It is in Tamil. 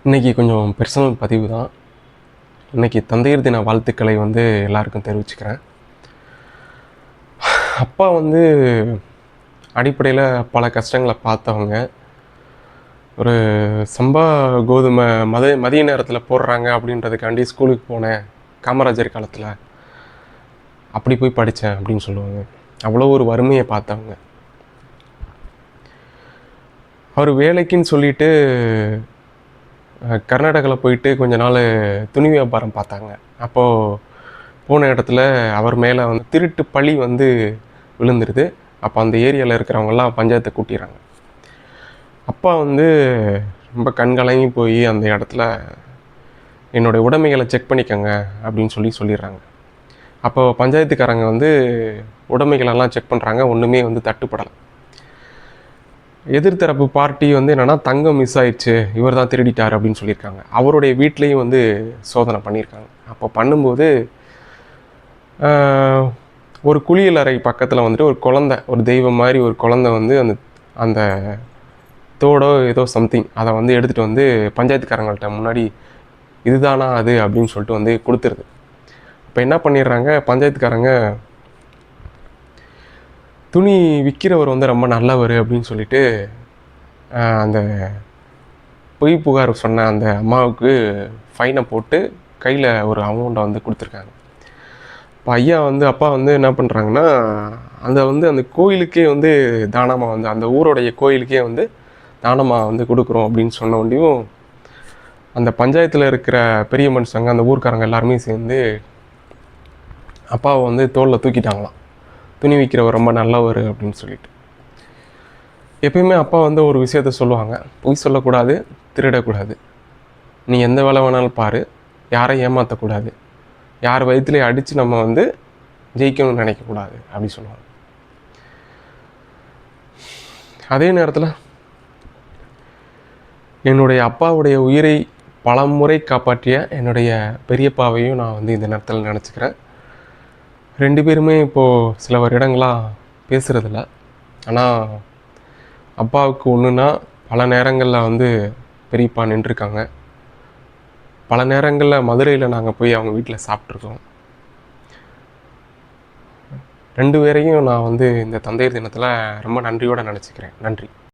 இன்றைக்கி கொஞ்சம் பெர்சனல் பதிவு தான். இன்றைக்கி தந்தையர் தின வாழ்த்துக்களை வந்து எல்லாருக்கும் தெரிவிச்சுக்கிறேன். அப்பா வந்து அடிப்படையில் பல கஷ்டங்களை பார்த்தவங்க. ஒரு சம்பா கோதுமை மதிய நேரத்தில் போடுறாங்க அப்படின்றதுக்காண்டி ஸ்கூலுக்கு போனேன் காமராஜர் காலத்தில். அப்படி போய் படித்தேன் அப்படின்னு சொல்லுவாங்க. அவ்வளோ ஒரு வறுமையை பார்த்தவங்க. அவர் வேலைக்குன்னு சொல்லிட்டு கர்நாடகாவில் போயிட்டு கொஞ்ச நாள் துணி வியாபாரம் பார்த்தாங்க. அப்போது போன இடத்துல அவர் மேலே வந்து திருட்டு பழி வந்து விழுந்துருது. அப்போ அந்த ஏரியாவில் இருக்கிறவங்கெல்லாம் பஞ்சாயத்தை கூட்டிடுறாங்க. அப்பா வந்து ரொம்ப கண்கலங்கி போய் அந்த இடத்துல என்னுடைய உடைமைகளை செக் பண்ணிக்கோங்க அப்படின்னு சொல்லிடுறாங்க. அப்போ பஞ்சாயத்துக்காரங்க வந்து உடைமைகளெல்லாம் செக் பண்ணுறாங்க. ஒன்றுமே வந்து தட்டுப்படலை. எதிர்த்தரப்பு பார்ட்டி வந்து என்னென்னா தங்கம் மிஸ் ஆயிடுச்சு, இவர் தான் திருடிட்டார் அப்படின்னு சொல்லியிருக்காங்க. அவருடைய வீட்லேயும் வந்து சோதனை பண்ணியிருக்காங்க. அப்போ பண்ணும்போது ஒரு குளியல் அறை பக்கத்தில் வந்துட்டு ஒரு குழந்தை, ஒரு தெய்வம் மாதிரி ஒரு குழந்தை வந்து அந்த அந்த தோடோ ஏதோ சம்திங் அதை வந்து எடுத்துகிட்டு வந்து பஞ்சாயத்துக்காரங்கள்ட்ட முன்னாடி இதுதானா அது அப்படின்னு சொல்லிட்டு வந்து கொடுத்துருது. இப்போ என்ன பண்ணிடுறாங்க பஞ்சாயத்துக்காரங்க, துணி விற்கிறவர் வந்து ரொம்ப நல்லவர் அப்படின்னு சொல்லிட்டு அந்த பொய் புகார் சொன்ன அந்த அம்மாவுக்கு ஃபைனை போட்டு கையில் ஒரு அமௌண்ட்டை வந்து கொடுத்துருக்காங்க. இப்போ ஐயா வந்து அப்பா வந்து என்ன பண்ணுறாங்கன்னா அந்த கோயிலுக்கே வந்து தானமாக வந்து அந்த ஊரோடைய கோயிலுக்கே வந்து தானமாக வந்து கொடுக்குறோம் அப்படின்னு சொன்ன ஒண்டியும் அந்த பஞ்சாயத்தில் இருக்கிற பெரிய மனுஷங்க அந்த ஊர்க்காரங்க எல்லாருமே சேர்ந்து அப்பாவை வந்து தோளில் தூக்கிட்டாங்களாம். துணி விற்கிறவர் ரொம்ப நல்லவர் அப்படின்னு சொல்லிட்டு. எப்பயுமே அப்பா வந்து ஒரு விஷயத்த சொல்லுவாங்க, பொய் சொல்லக்கூடாது, திருடக்கூடாது, நீ எந்த வேலை வேணாலும் பாரு, யாரையும் ஏமாற்றக்கூடாது, யார் வயிற்றுலேயே அடித்து நம்ம வந்து ஜெயிக்கணும்னு நினைக்கக்கூடாது அப்படி சொல்லுவாங்க. அதே நேரத்தில் என்னுடைய அப்பாவுடைய உயிரை பல முறை காப்பாற்றிய என்னுடைய பெரியப்பாவையும் நான் வந்து இந்த நேரத்தில் நினச்சிக்கிறேன். 2 பேருமே இப்போது சில வருடங்களாக பேசுகிறதில்ல. ஆனால் அப்பாவுக்கு ஒன்றுனா பல நேரங்களில் வந்து பெரியப்பா நின்றுருக்காங்க. பல நேரங்களில் மதுரையில் நாங்கள் போய் அவங்க வீட்டில் சாப்பிட்ருக்கோம். 2 பேரையும் நான் வந்து இந்த தந்தையர் தினத்தில் ரொம்ப நன்றியோடு நினச்சிக்கிறேன். நன்றி.